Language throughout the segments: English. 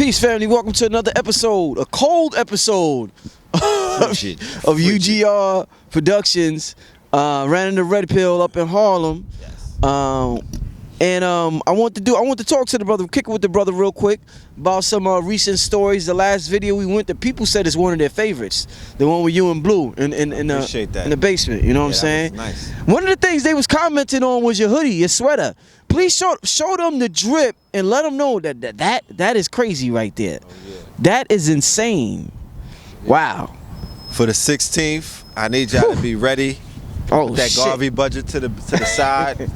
Peace, family. Welcome to another episode, a cold episode of UGR Productions. Ran into Red Pill up in Harlem. Yes. I want to talk to the brother, kick it with the brother real quick about some recent stories. The last video we went to, people said it's one of their favorites. The one with you and Blue in the basement. You know what I'm saying? Nice. One of the things they was commenting on was your hoodie, your sweater. Please show them the drip and let them know that is crazy right there. Oh, yeah. That is insane. Yeah. Wow. For the 16th, I need y'all to be ready. Oh, Put that shit. Garvey budget to the side.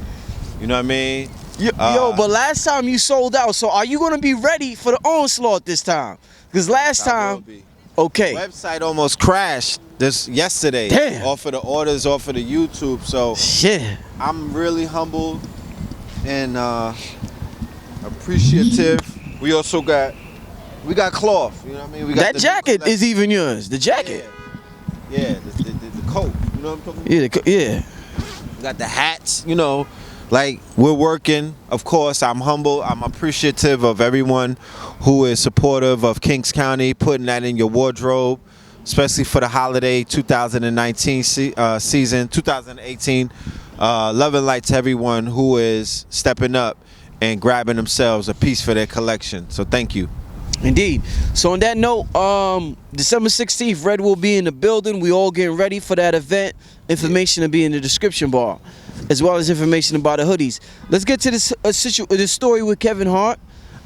You know what I mean? Yo, but last time you sold out, so are you gonna be ready for the onslaught this time? Because last time, okay. Website almost crashed yesterday. Damn. Off of the orders, off of the YouTube. So shit. I'm really humbled and appreciative. We also got cloth. You know what I mean? We got that jacket is even yours. The jacket. Yeah, the coat. You know what I'm talking about? Yeah. We got the hats. You know. Like, we're working. Of course, I'm humble. I'm appreciative of everyone who is supportive of Kingz Kounty, putting that in your wardrobe, especially for the holiday 2019 season, 2018. Love and light to everyone who is stepping up and grabbing themselves a piece for their collection. So thank you. Indeed. So on that note, December 16th, Red will be in the building. We all getting ready for that event. Information will be in the description bar, as well as information about the hoodies. Let's get to this story with Kevin Hart.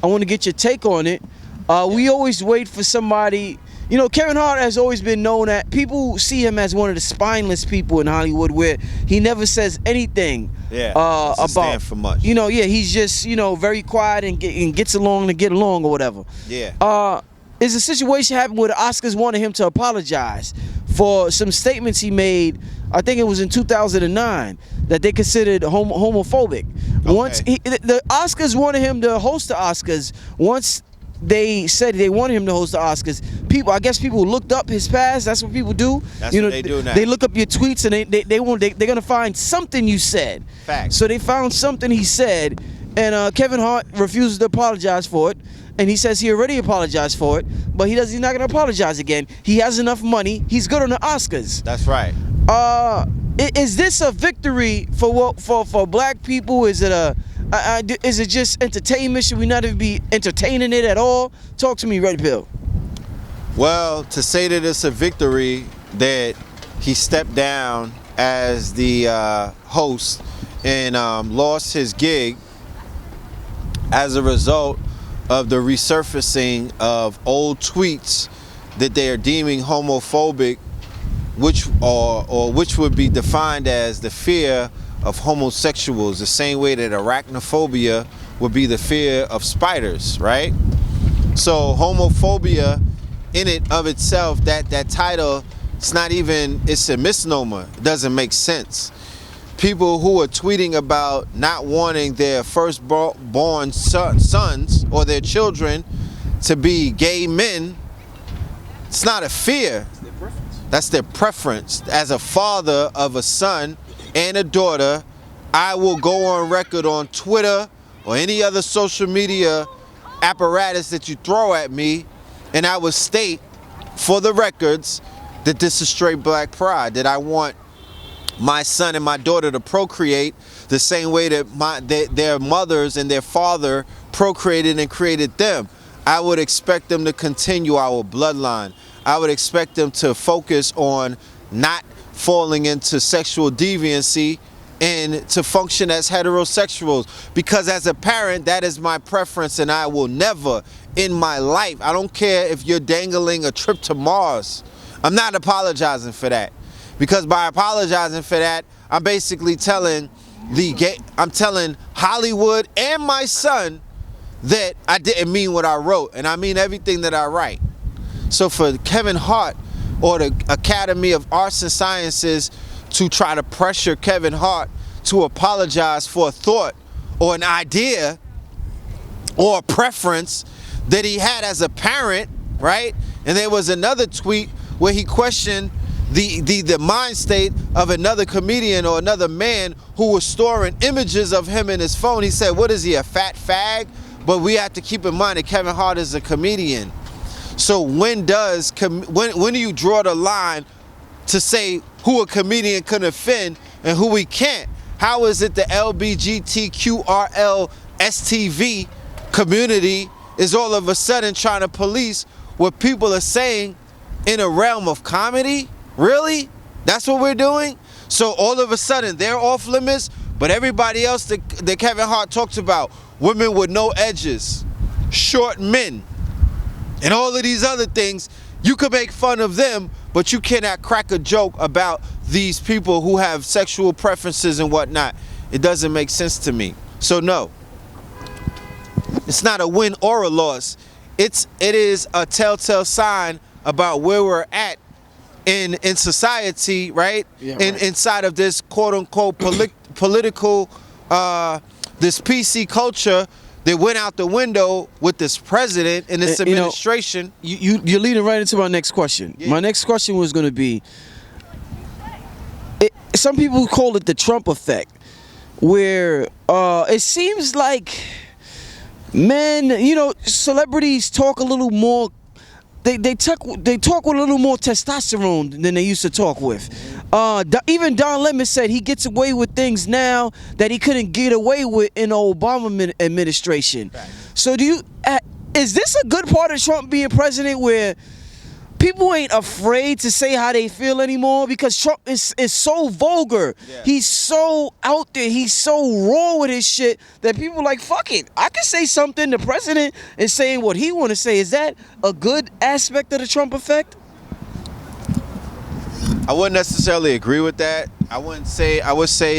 I want to get your take on it. We always wait for somebody. You know, Kevin Hart has always been known that people see him as one of the spineless people in Hollywood, where he never says anything about stand for much. You know, he's just very quiet and gets along to get along or whatever. Yeah. Is a situation happened where the Oscars wanted him to apologize for some statements he made. I think it was in 2009 that they considered homophobic. Okay. Once the Oscars wanted him to host the Oscars. Once they said they wanted him to host the Oscars, I guess people looked up his past. That's what people do. That's what they do now. They look up your tweets and they're gonna find something you said. Facts. So they found something he said, and Kevin Hart refuses to apologize for it. And he says he already apologized for it, but he's not gonna apologize again. He has enough money. He's good on the Oscars. That's right. Is this a victory for black people? Is it just entertainment? Should we not even be entertaining it at all? Talk to me, Red Pill. Well, to say that it's a victory that he stepped down as the host and lost his gig as a result of the resurfacing of old tweets that they are deeming homophobic, which would be defined as the fear of homosexuals, the same way that arachnophobia would be the fear of spiders, right? So homophobia in it of itself, that title, it's a misnomer. It doesn't make sense. People who are tweeting about not wanting their firstborn sons or their children to be gay men, it's not a fear. That's their preference. As a father of a son and a daughter, I will go on record on Twitter or any other social media apparatus that you throw at me, and I will state for the records that this is straight black pride, that I want my son and my daughter to procreate the same way that their mothers and their father procreated and created them. I would expect them to continue our bloodline. I would expect them to focus on not falling into sexual deviancy and to function as heterosexuals, because as a parent, that is my preference, and I will never in my life, I don't care if you're dangling a trip to Mars, I'm not apologizing for that. Because by apologizing for that, I'm basically telling Hollywood and my son that I didn't mean what I wrote, and I mean everything that I write. So for Kevin Hart or the Academy of Arts and Sciences to try to pressure Kevin Hart to apologize for a thought or an idea or a preference that he had as a parent, right? And there was another tweet where he questioned the mind state of another comedian or another man who was storing images of him in his phone. He said, what is he, a fat fag? But we have to keep in mind that Kevin Hart is a comedian. So when do you draw the line to say who a comedian can offend and who we can't? How is it the LBGTQRLSTV community is all of a sudden trying to police what people are saying in a realm of comedy? Really? That's what we're doing? So all of a sudden they're off limits, but everybody else that Kevin Hart talks about, women with no edges, short men, and all of these other things, you could make fun of them, but you cannot crack a joke about these people who have sexual preferences and whatnot. It doesn't make sense to me. So no, it's not a win or a loss. It is a telltale sign about where we're at in society, right? Yeah, right. Inside of this quote unquote political this PC culture that went out the window with this president and this administration. You're leading right into my next question. Yeah. My next question was going to be, some people call it the Trump effect, where it seems like men, celebrities talk a little more. They talk with a little more testosterone than they used to talk with. Even Don Lemon said he gets away with things now that he couldn't get away with in the Obama administration. Right. So is this a good part of Trump being president, where people ain't afraid to say how they feel anymore? Because Trump is so vulgar. Yeah. He's so out there. He's so raw with his shit that people are like, fuck it, I can say something. The president is saying what he want to say. Is that a good aspect of the Trump effect? I wouldn't necessarily agree with that. I would say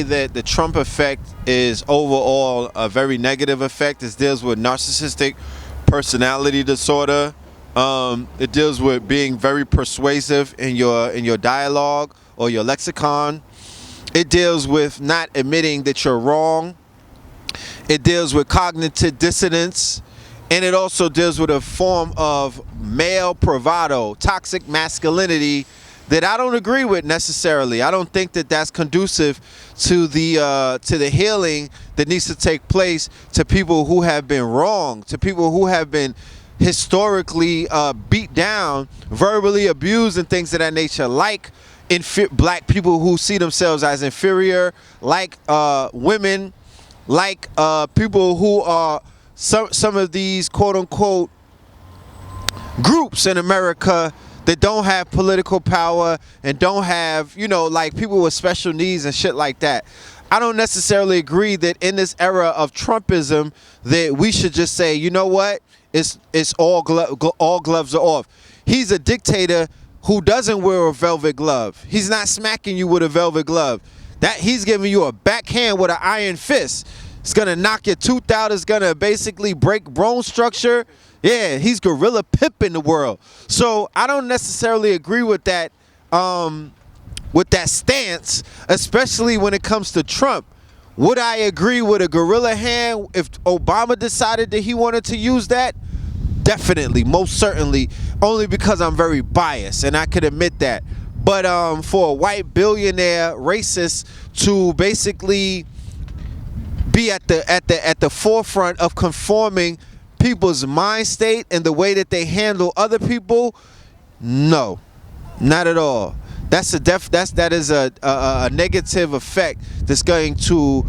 that the Trump effect is overall a very negative effect. It deals with narcissistic personality disorder. It deals with being very persuasive in your dialogue or your lexicon. It deals with not admitting that you're wrong. It deals with cognitive dissonance. And it also deals with a form of male bravado, toxic masculinity that I don't agree with necessarily. I don't think that that's conducive to the healing that needs to take place to people who have been wronged, to people who have been historically beat down, verbally abused, and things of that nature, like black people who see themselves as inferior, like women, like people who are some of these quote-unquote groups in America that don't have political power and don't have, like people with special needs and shit like that. I don't necessarily agree that in this era of Trumpism that we should just say, you know what, it's all gloves are off. He's a dictator who doesn't wear a velvet glove. He's not smacking you with a velvet glove. That he's giving you a backhand with an iron fist. It's gonna knock your tooth out. It's gonna basically break bone structure. Yeah, he's gorilla pimping the world. So I don't necessarily agree with that stance, especially when it comes to Trump. Would I agree with a gorilla hand if Obama decided that he wanted to use that? Definitely, most certainly, only because I'm very biased and I could admit that. But for a white billionaire racist to basically be at the forefront of conforming people's mind state and the way that they handle other people, no, not at all. That is a negative effect that's going to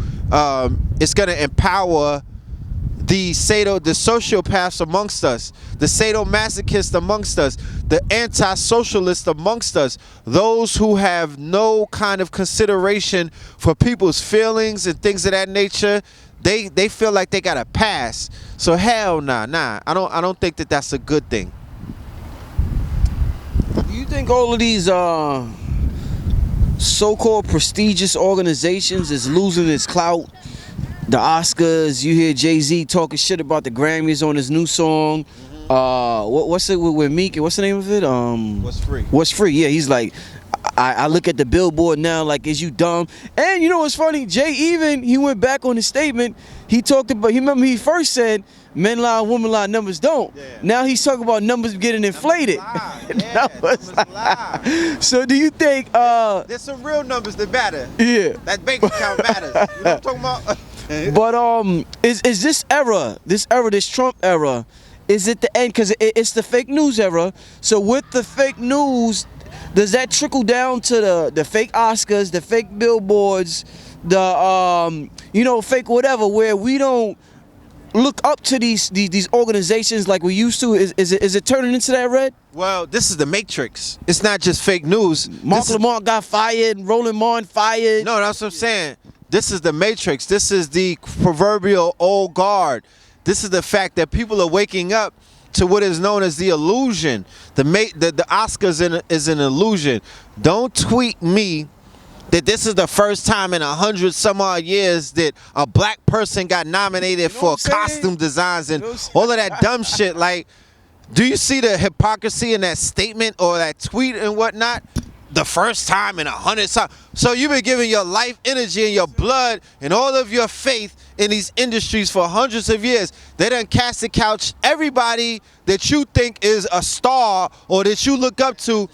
it's going to empower the sociopaths amongst us, the sadomasochists amongst us, the anti-socialists amongst us, those who have no kind of consideration for people's feelings and things of that nature. They feel like they got a pass. So hell nah. I don't think that that's a good thing. Do you think all of these so-called prestigious organizations is losing its clout? The Oscars, you hear Jay-Z talking shit about the Grammys on his new song. What's it with Meek? What's the name of it? What's Free? What's Free? Yeah, he's like, I look at the billboard now like, is you dumb? And you know what's funny? He went back on his statement. He talked about, remember he first said, men lie, women lie, numbers don't. Yeah. Now he's talking about numbers getting inflated. Numbers lie. So do you think... There's some real numbers that matter. Yeah. That bank account matters. You know what I'm talking about? But is this Trump era, is it the end? Because it's the fake news era. So with the fake news, does that trickle down to the fake Oscars, the fake billboards, the fake whatever, where we don't look up to these organizations like we used to? Is it turning into that, Red? Well, this is the Matrix. It's not just fake news. Mark Lamont got fired, Roland Martin fired. No, that's what I'm saying. This is the Matrix. This is the proverbial old guard. This is the fact that people are waking up to what is known as the illusion. The Oscars is an illusion. Don't tweet me that this is the first time in 100 some odd years that a black person got nominated for costume designs and all of that dumb shit. Like, do you see the hypocrisy in that statement or that tweet and whatnot? The first time in 100 times. So you've been giving your life, energy, and your blood and all of your faith in these industries for hundreds of years. They done cast the couch everybody that you think is a star or that you look up to.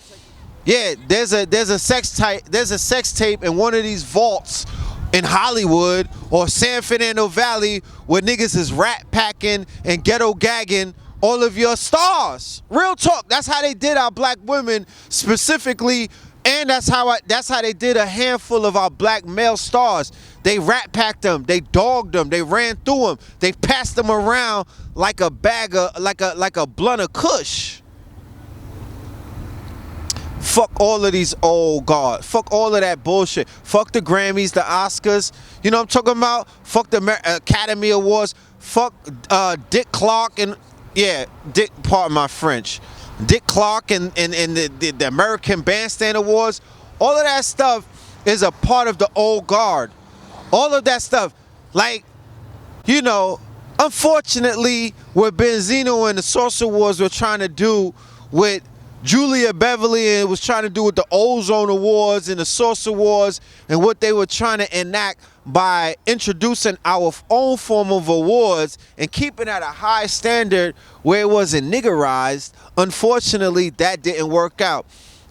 Yeah, there's a sex tape in one of these vaults in Hollywood or San Fernando Valley where niggas is rat packing and ghetto gagging all of your stars. Real talk. That's how they did our black women specifically, and that's how they did a handful of our black male stars. They rat packed them, they dogged them, they ran through them, they passed them around like a bag of like a blunt of Kush. Fuck all of these old guards. Fuck all of that bullshit. Fuck the Grammys, the Oscars. You know what I'm talking about? Fuck the Academy Awards. Fuck Dick Clark and pardon my French. Dick Clark and the American Bandstand Awards. All of that stuff is a part of the old guard. All of that stuff. Like, unfortunately, what Benzino and the Source Awards were trying to do with Julia Beverly and was trying to do with the Ozone Awards and the Source Awards and what they were trying to enact by introducing our own form of awards and keeping at a high standard where it wasn't niggerized. Unfortunately, that didn't work out.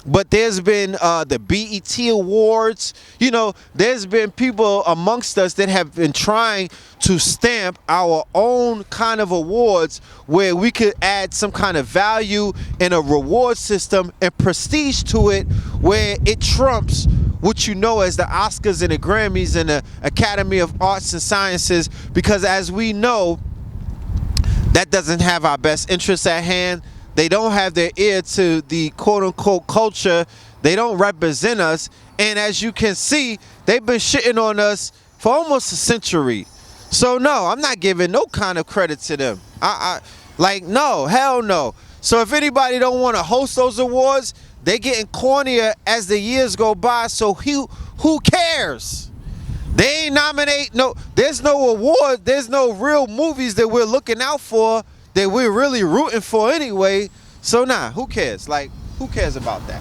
But there's been the BET Awards. There's been people amongst us that have been trying to stamp our own kind of awards where we could add some kind of value and a reward system and prestige to it where it trumps what you know as the Oscars and the Grammys and the Academy of Arts and Sciences, because as we know, that doesn't have our best interests at hand. They don't have their ear to the quote-unquote culture. They don't represent us. And as you can see, they've been shitting on us for almost a century. So no, I'm not giving no kind of credit to them. No, hell no. So if anybody don't want to host those awards, they getting cornier as the years go by. So who cares? They ain't nominate. No, there's no award. There's no real movies that we're looking out for that we're really rooting for anyway. So who cares? Like, who cares about that?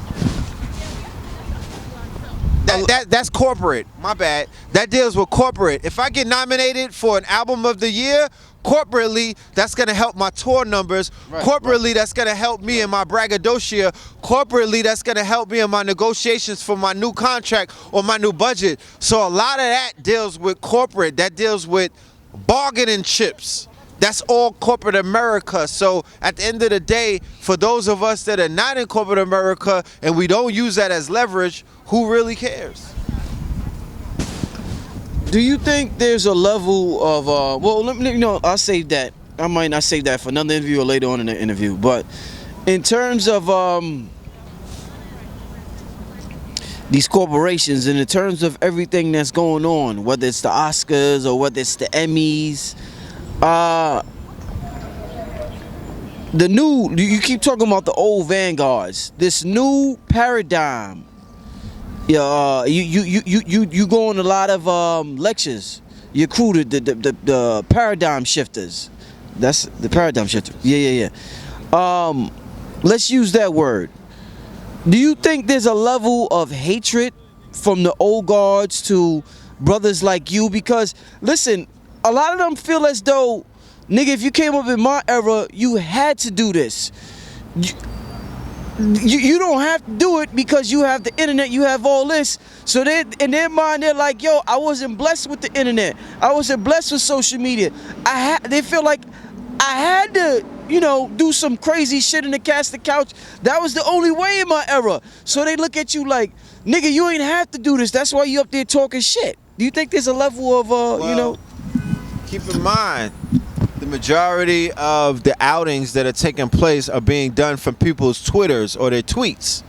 That's corporate. My bad. That deals with corporate. If I get nominated for an album of the year, corporately, that's gonna help my tour numbers. Corporately, that's gonna help me in my braggadocio. Corporately, that's gonna help me in my negotiations for my new contract or my new budget. So a lot of that deals with corporate. That deals with bargaining chips. That's all corporate America. So at the end of the day, for those of us that are not in corporate America and we don't use that as leverage, who really cares? Do you think there's a level of I'll save that. I might not save that for another interview or later on in the interview. But in terms of these corporations and in terms of everything that's going on, whether it's the Oscars or whether it's the Emmys, you keep talking about the old vanguards. This new paradigm. You go on a lot of lectures. You crew the paradigm shifters. That's the paradigm shifter. Yeah. Let's use that word. Do you think there's a level of hatred from the old guards to brothers like you? Because listen, a lot of them feel as though, nigga, if you came up in my era, you had to do this. you don't have to do it because you have the internet, you have all this. So they, in their mind, they're like, yo, I wasn't blessed with the internet. I wasn't blessed with social media. They feel like I had to, you know, do some crazy shit in the cast the couch. That was the only way in my era. So they look at you like, nigga, you ain't have to do this. That's why you up there talking shit. Do you think there's a level of, you know? Keep in mind, the majority of the outings that are taking place are being done from people's Twitters or their tweets.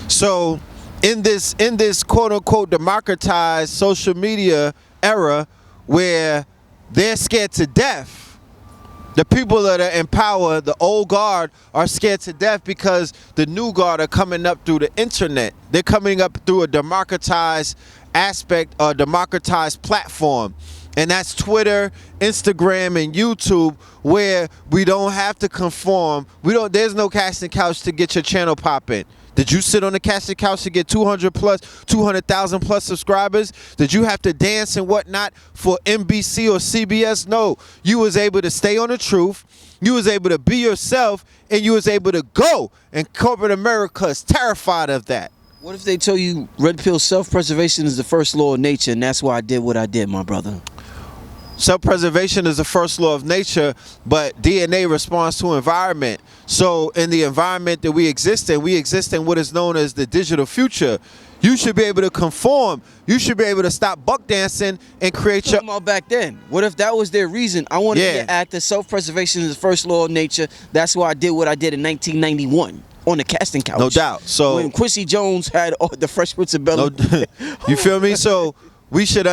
So in this quote unquote democratized social media era where they're scared to death, the people that are in power, the old guard, are scared to death because the new guard are coming up through the internet. They're coming up through a democratized aspect, a democratized platform. And that's Twitter, Instagram, and YouTube, where we don't have to conform. There's no casting couch to get your channel popping. Did you sit on the casting couch to get 200,000 plus subscribers? Did you have to dance and whatnot for NBC or CBS? No, you was able to stay on the truth. You was able to be yourself, and you was able to go. And corporate America is terrified of that. What if they tell you red pill self-preservation is the first law of nature, and that's why I did what I did, my brother? Self-preservation is the first law of nature, but DNA responds to environment. So in the environment that we exist in what is known as the digital future. You should be able to conform. You should be able to stop buck dancing and create your... About back then. What if that was their reason? I wanted to act as self-preservation is the first law of nature. That's why I did what I did in 1991 on the casting couch. No doubt. So when Quincy Jones had the Fresh Prince of Bel-Air. You feel me? So we should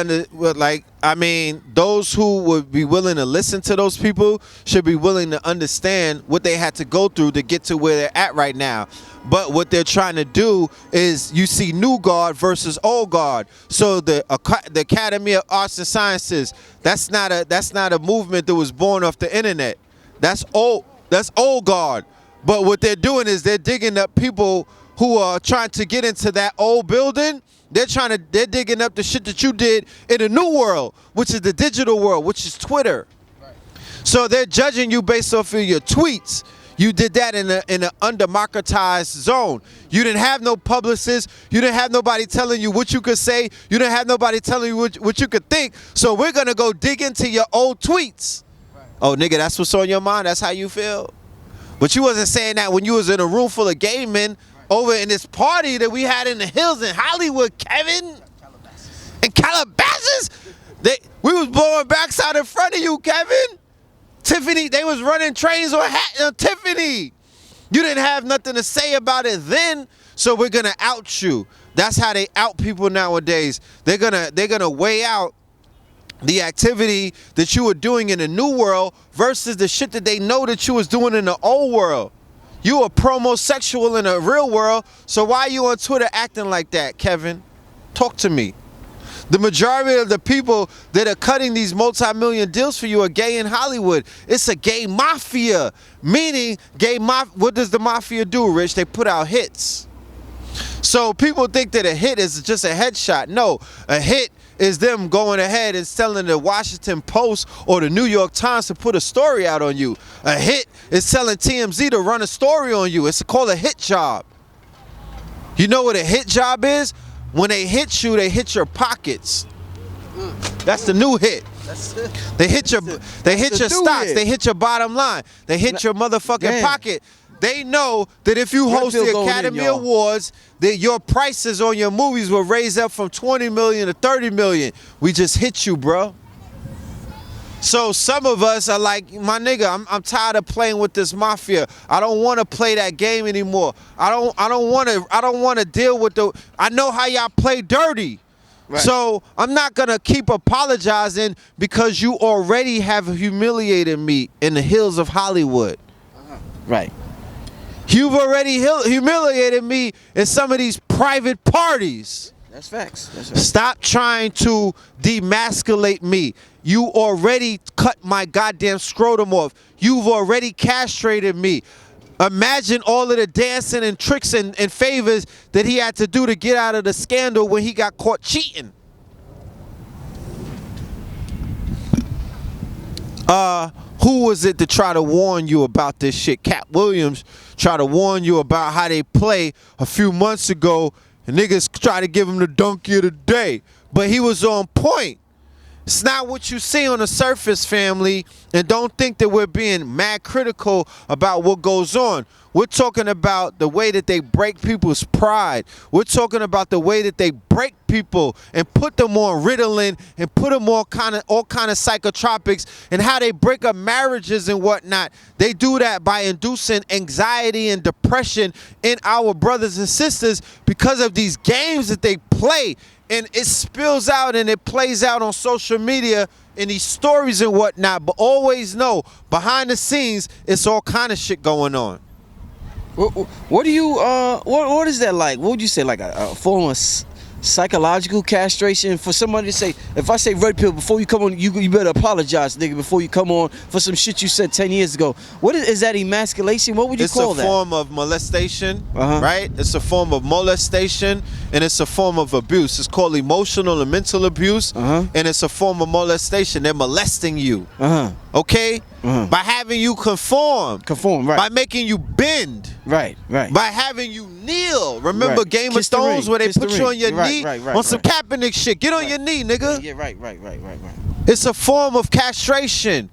those who would be willing to listen to those people should be willing to understand what they had to go through to get to where they're at right now. But what they're trying to do is, you see new guard versus old guard. So the Academy of Arts and Sciences, that's not a movement that was born off the internet. That's old guard. But what they're doing is they're digging up people who are trying to get into that old building. They're digging up the shit that you did in the new world, which is the digital world, which is Twitter. Right. So they're judging you based off of your tweets. You did that in an undemocratized zone. You didn't have no publicists. You didn't have nobody telling you what you could say. You didn't have nobody telling you what you could think. So we're gonna go dig into your old tweets. Right. Oh, nigga, that's what's on your mind. That's how you feel. But you wasn't saying that when you was in a room full of gay men over in this party that we had in the hills in Hollywood, Kevin. In Calabasas. We was blowing backside in front of you, Kevin. Tiffany, they was running trains on Tiffany. You didn't have nothing to say about it then, so we're gonna out you. That's how they out people nowadays. They're gonna weigh out the activity that you were doing in the new world versus the shit that they know that you was doing in the old world. You a promosexual in the real world, so why are you on Twitter acting like that, Kevin? Talk to me. The majority of the people that are cutting these multi-million deals for you are gay in Hollywood. It's a gay mafia, meaning what does the mafia do, Rich? They put out hits. So people think that a hit is just a headshot. No, a hit is them going ahead and telling the Washington Post or the New York Times to put a story out on you. A hit is telling TMZ to run a story on you. It's called a hit job. You know what a hit job is? When they hit you, they hit your pockets. That's the new hit. They hit your stocks. They hit your bottom line. They hit your motherfucking pocket. They know that if you host the Academy Awards, that your prices on your movies will raise up from 20 million to 30 million. We just hit you, bro. So some of us are like, my nigga, I'm tired of playing with this mafia. I don't want to play that game anymore. I don't want to deal with I know how y'all play dirty. Right. So I'm not going to keep apologizing because you already have humiliated me in the hills of Hollywood. Right. You've already humiliated me in some of these private parties. That's facts. That's facts. Stop trying to demasculate me. You already cut my goddamn scrotum off. You've already castrated me. Imagine all of the dancing and tricks and favors that he had to do to get out of the scandal when he got caught cheating. Who was it to try to warn you about this shit? Katt Williams try to warn you about how they play a few months ago, and niggas try to give him the donkey of the day. But he was on point. It's not what you see on the surface, family, and don't think that we're being mad critical about what goes on. We're talking about the way that they break people's pride. We're talking about the way that they break people and put them on Ritalin and put them on all kind of psychotropics, and how they break up marriages and whatnot. They do that by inducing anxiety and depression in our brothers and sisters because of these games that they play. And it spills out and it plays out on social media in these stories and whatnot. But always know, behind the scenes, it's all kind of shit going on. What do you what is that like? What would you say, like a form of psychological castration for somebody to say, if I say red pill before you come on, you better apologize, nigga, before you come on for some shit you said 10 years ago? What is that, emasculation? What would you call that? It's a form of molestation, right? It's a form of molestation, and it's a form of abuse. It's called emotional and mental abuse, and it's a form of molestation. They're molesting you, okay? By having you conform, right? By making you bend, right? By having you kneel. Remember Game of Thrones where they put you on your knee on some Kaepernick shit. Get on your knee, nigga. Yeah, right. It's a form of castration.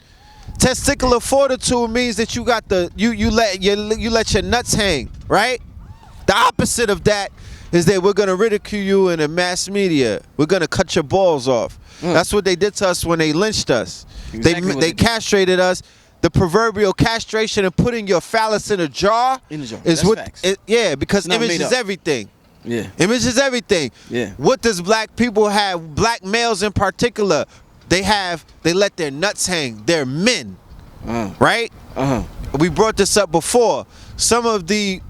Testicular fortitude means that you got you let your nuts hang, right? The opposite of that is that we're gonna ridicule you in the mass media. We're gonna cut your balls off. That's what they did to us when they lynched us. Exactly they castrated us. The proverbial castration and putting your phallus in a jar is that's what. facts. Because image is everything. Yeah, image is everything. Yeah. What does black people have? Black males in particular, they let their nuts hang. They're men, right? We brought this up before. Some of the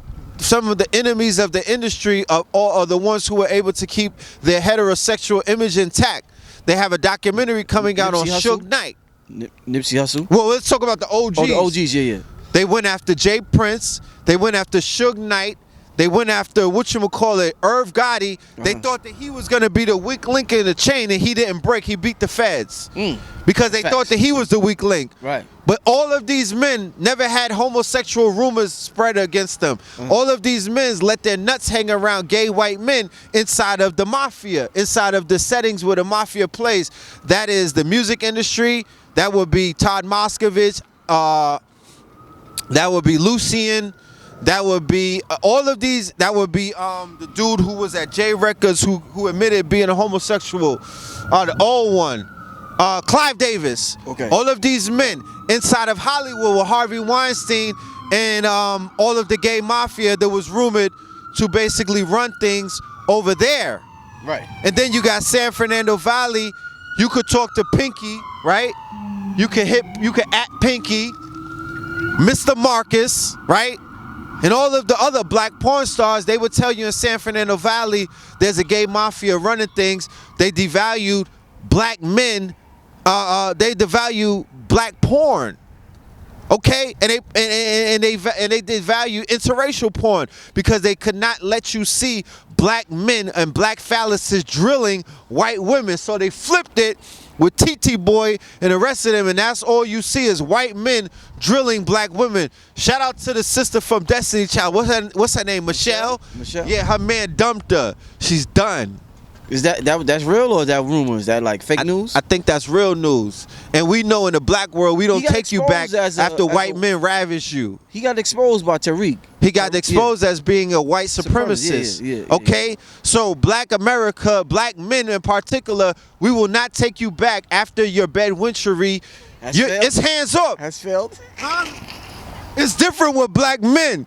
enemies of the industry are the ones who are able to keep their heterosexual image intact. They have a documentary coming out on Suge Knight. Nipsey Hussle. Well, let's talk about the OGs. Oh, the OGs, yeah. They went after Jay Prince. They went after Suge Knight. They went after Irv Gotti. They thought that he was gonna be the weak link in the chain, and he didn't break. He beat the feds because they thought that he was the weak link. Right. But all of these men never had homosexual rumors spread against them. All of these men let their nuts hang around gay white men inside of the mafia, inside of the settings where the mafia plays. That is the music industry. That would be Todd Moskovich. That would be Lucian. That would be all of these. That would be the dude who was at J Records who admitted being a homosexual. The old one, Clive Davis. Okay. All of these men inside of Hollywood with Harvey Weinstein and all of the gay mafia that was rumored to basically run things over there. Right. And then you got San Fernando Valley. You could talk to Pinky, right? You could at Pinky, Mr. Marcus, right? And all of the other black porn stars, they would tell you in San Fernando Valley, there's a gay mafia running things. They devalued black men. They devalue black porn. Okay, and they devalue interracial porn because they could not let you see black men and black phalluses drilling white women. So they flipped it with TT Boy and the rest of them, and that's all you see is white men drilling black women. Shout out to the sister from Destiny Child. What's her name? Michelle? Yeah, her man dumped her. She's done. Is that's real or is that rumor? Is that like fake news? I think that's real news. And we know in the black world we don't take you back after white men ravish you. He got exposed by Tariq. He got exposed as being a white supremacist. Yeah. So black America, black men in particular, we will not take you back after your bedwentry. It's hands up. Has failed. It's different with black men.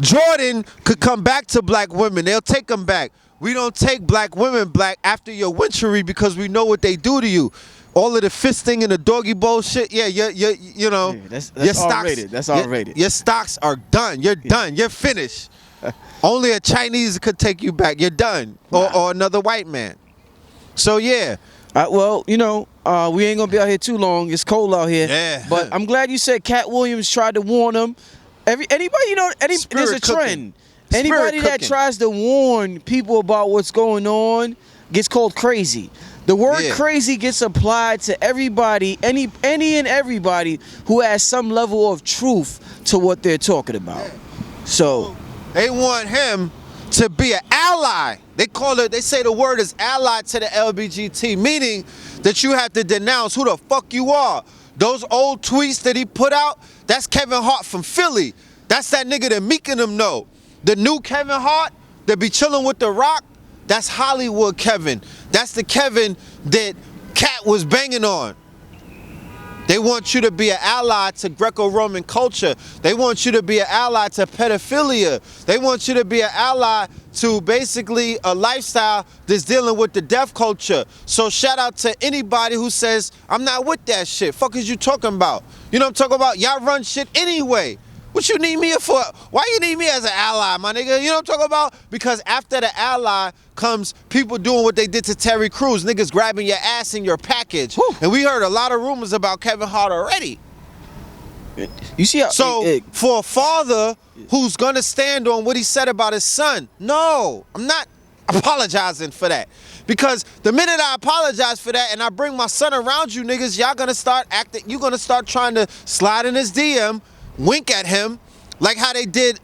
Jordan could come back to black women. They'll take them back. We don't take black women back after your witchery because we know what they do to you. All of the fisting and the doggy bowl shit, you know, that's your stocks, R-rated. That's R-rated. Your stocks are done. You're done. You're finished. Only a Chinese could take you back. You're done. Or another white man. So, yeah. Well, you know, we ain't going to be out here too long. It's cold out here. Yeah. But I'm glad you said Katt Williams tried to warn them. Anybody, you know, there's a trend. Anybody that tries to warn people about what's going on gets called crazy. The word crazy gets applied to everybody, any and everybody who has some level of truth to what they're talking about. So they want him to be an ally. They call it, they say the word is ally to the LBGT, meaning that you have to denounce who the fuck you are. Those old tweets that he put out, that's Kevin Hart from Philly. That's that nigga that Meek and them know. The new Kevin Hart that be chilling with The Rock, that's Hollywood Kevin. That's the Kevin that Katt was banging on. They want you to be an ally to Greco-Roman culture. They want you to be an ally to pedophilia. They want you to be an ally to basically a lifestyle that's dealing with the deaf culture. So shout out to anybody who says, I'm not with that shit. Fuck is you talking about? You know what I'm talking about? Y'all run shit anyway. What you need me for? Why you need me as an ally, my nigga? You know what I'm talking about? Because after the ally comes people doing what they did to Terry Crews, niggas grabbing your ass in your package. Whew. And we heard a lot of rumors about Kevin Hart already. You see how for a father who's gonna stand on what he said about his son, no, I'm not apologizing for that. Because the minute I apologize for that and I bring my son around you niggas, y'all gonna start acting, you're gonna start trying to slide in his DM, wink at him, like how they did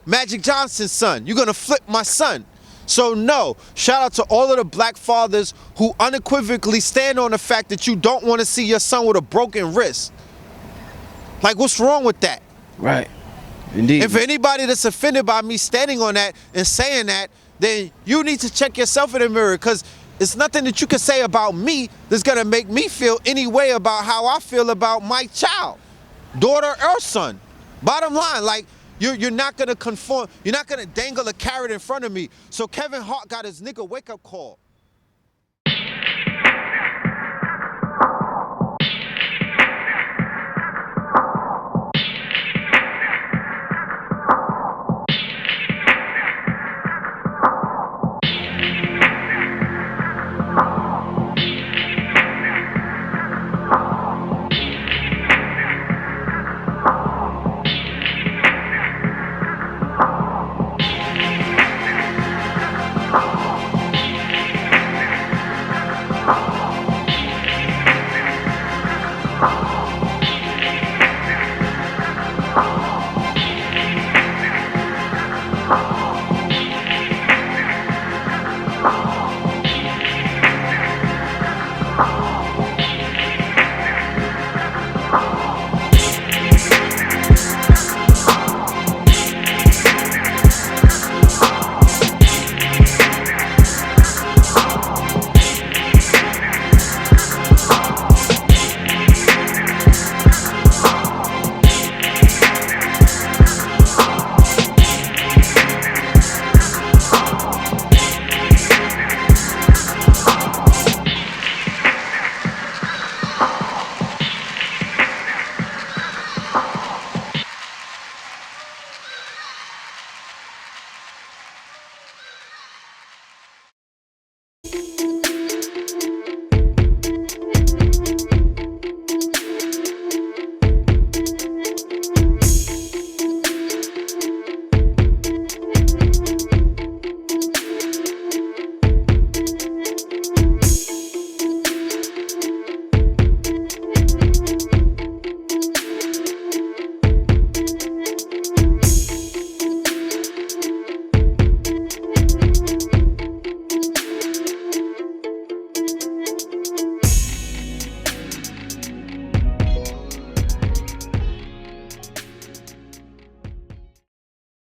Magic Johnson's son. You're gonna flip my son. So no, shout out to all of the black fathers who unequivocally stand on the fact that you don't want to see your son with a broken wrist. Like, what's wrong with that? Right. Indeed. And for anybody that's offended by me standing on that and saying that, then you need to check yourself in the mirror, because it's nothing that you can say about me that's gonna make me feel any way about how I feel about my child, daughter or son. Bottom line, like, you're not gonna conform, you're not gonna dangle a carrot in front of me. So Kevin Hart got his nigga wake up call.